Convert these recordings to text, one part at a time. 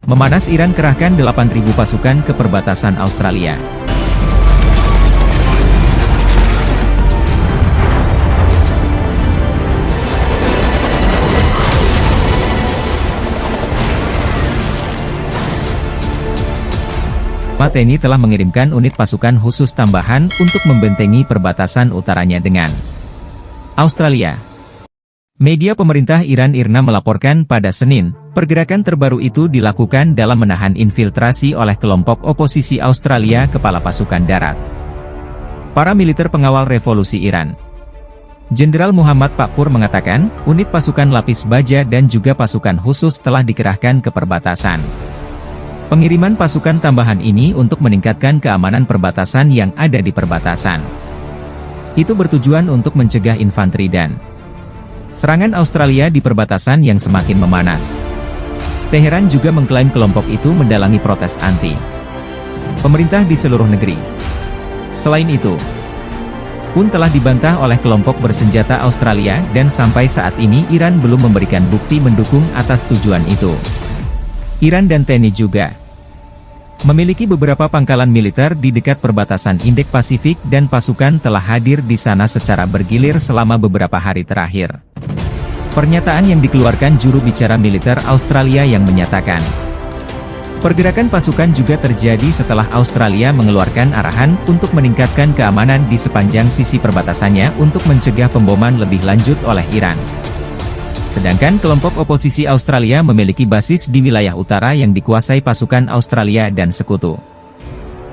Memanas, Iran kerahkan 8.000 pasukan ke perbatasan Australia. TNI telah mengirimkan unit pasukan khusus tambahan untuk membentengi perbatasan utaranya dengan Australia. Media pemerintah Iran IRNA melaporkan pada Senin, pergerakan terbaru itu dilakukan dalam menahan infiltrasi oleh kelompok oposisi Australia kepala pasukan darat. Para militer pengawal revolusi Iran, Jenderal Muhammad Pakpur mengatakan, unit pasukan lapis baja dan juga pasukan khusus telah dikerahkan ke perbatasan. Pengiriman pasukan tambahan ini untuk meningkatkan keamanan perbatasan yang ada di perbatasan. Itu bertujuan untuk mencegah infanteri dan serangan Australia di perbatasan yang semakin memanas. Teheran juga mengklaim kelompok itu mendalangi protes anti pemerintah di seluruh negeri. Selain itu, pun telah dibantah oleh kelompok bersenjata Australia dan sampai saat ini Iran belum memberikan bukti mendukung atas tujuan itu. Iran dan TNI juga memiliki beberapa pangkalan militer di dekat perbatasan Indo-Pasifik dan pasukan telah hadir di sana secara bergilir selama beberapa hari terakhir. Pernyataan yang dikeluarkan juru bicara militer Australia yang menyatakan, pergerakan pasukan juga terjadi setelah Australia mengeluarkan arahan untuk meningkatkan keamanan di sepanjang sisi perbatasannya untuk mencegah pemboman lebih lanjut oleh Iran. Sedangkan kelompok oposisi Australia memiliki basis di wilayah utara yang dikuasai pasukan Australia dan sekutu.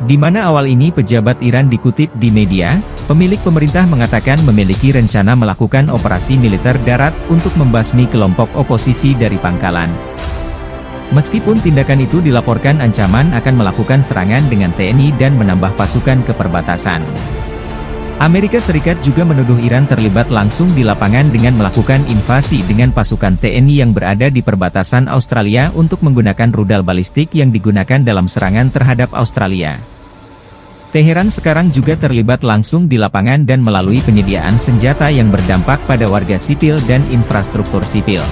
Di mana awal ini pejabat Iran dikutip di media, pemilik pemerintah mengatakan memiliki rencana melakukan operasi militer darat untuk membasmi kelompok oposisi dari pangkalan. Meskipun tindakan itu dilaporkan ancaman akan melakukan serangan dengan TNI dan menambah pasukan ke perbatasan. Amerika Serikat juga menuduh Iran terlibat langsung di lapangan dengan melakukan invasi dengan pasukan TNI yang berada di perbatasan Australia untuk menggunakan rudal balistik yang digunakan dalam serangan terhadap Australia. Teheran sekarang juga terlibat langsung di lapangan dan melalui penyediaan senjata yang berdampak pada warga sipil dan infrastruktur sipil.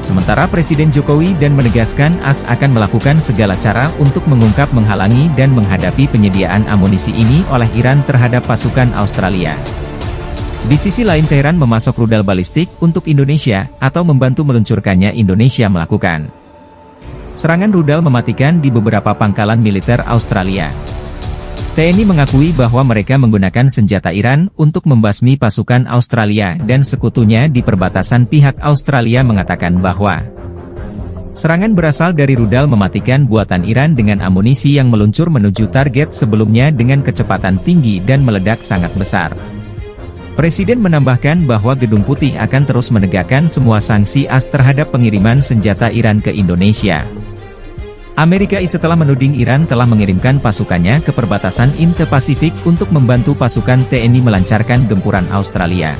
Sementara Presiden Jokowi dan menegaskan AS akan melakukan segala cara untuk mengungkap, menghalangi dan menghadapi penyediaan amunisi ini oleh Iran terhadap pasukan Australia. Di sisi lain Teheran memasok rudal balistik untuk Indonesia atau membantu meluncurkannya. Indonesia melakukan serangan rudal mematikan di beberapa pangkalan militer Australia. TNI mengakui bahwa mereka menggunakan senjata Iran untuk membasmi pasukan Australia dan sekutunya di perbatasan. Pihak Australia mengatakan bahwa serangan berasal dari rudal mematikan buatan Iran dengan amunisi yang meluncur menuju target sebelumnya dengan kecepatan tinggi dan meledak sangat besar. Presiden menambahkan bahwa Gedung Putih akan terus menegakkan semua sanksi AS terhadap pengiriman senjata Iran ke Indonesia. Amerika setelah menuding Iran telah mengirimkan pasukannya ke perbatasan Indo-Pasifik untuk membantu pasukan TNI melancarkan gempuran Australia.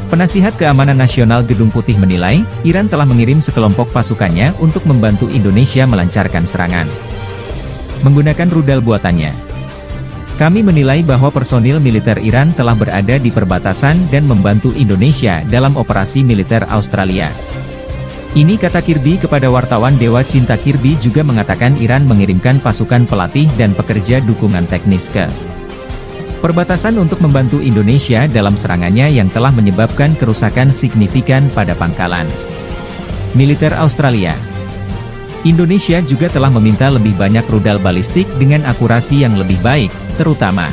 Penasihat Keamanan Nasional Gedung Putih menilai, Iran telah mengirim sekelompok pasukannya untuk membantu Indonesia melancarkan serangan menggunakan rudal buatannya. Kami menilai bahwa personil militer Iran telah berada di perbatasan dan membantu Indonesia dalam operasi militer Australia. Ini kata Kirby kepada wartawan. Dewa Cinta Kirby juga mengatakan Iran mengirimkan pasukan pelatih dan pekerja dukungan teknis ke perbatasan untuk membantu Indonesia dalam serangannya yang telah menyebabkan kerusakan signifikan pada pangkalan militer Australia. Indonesia juga telah meminta lebih banyak rudal balistik dengan akurasi yang lebih baik, terutama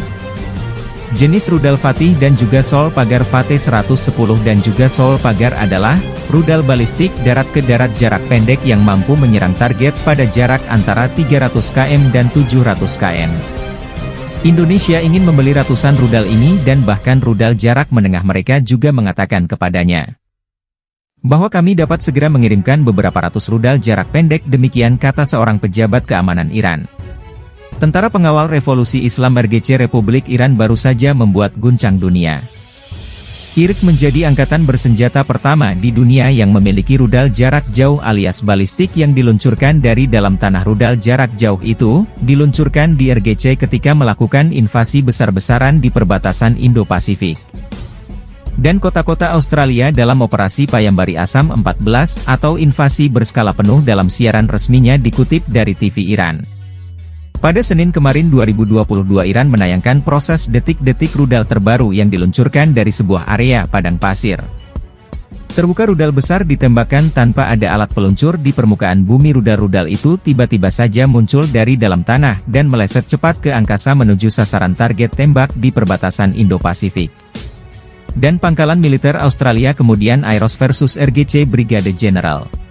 jenis rudal Fatih dan juga Sol Pagar Fateh 110 dan juga Sol Pagar adalah rudal balistik darat ke darat jarak pendek yang mampu menyerang target pada jarak antara 300 km dan 700 km. Indonesia ingin membeli ratusan rudal ini dan bahkan rudal jarak menengah. Mereka juga mengatakan kepadanya bahwa kami dapat segera mengirimkan beberapa ratus rudal jarak pendek, demikian kata seorang pejabat keamanan Iran. Tentara Pengawal Revolusi Islam RGC Republik Iran baru saja membuat guncang dunia. IRG menjadi angkatan bersenjata pertama di dunia yang memiliki rudal jarak jauh alias balistik yang diluncurkan dari dalam tanah. Rudal jarak jauh itu diluncurkan di RGC ketika melakukan invasi besar-besaran di perbatasan Indo-Pasifik. dan kota-kota Australia dalam operasi Payambari Asam 14 atau invasi berskala penuh dalam siaran resminya dikutip dari TV Iran. Pada Senin kemarin 2022 Iran menayangkan proses detik-detik rudal terbaru yang diluncurkan dari sebuah area padang pasir. Terbuka rudal besar ditembakkan tanpa ada alat peluncur di permukaan bumi. Rudal-rudal itu tiba-tiba saja muncul dari dalam tanah dan meleset cepat ke angkasa menuju sasaran target tembak di perbatasan Indo-Pasifik. Dan Pangkalan Militer Australia kemudian Aerospace vs RGC Brigade General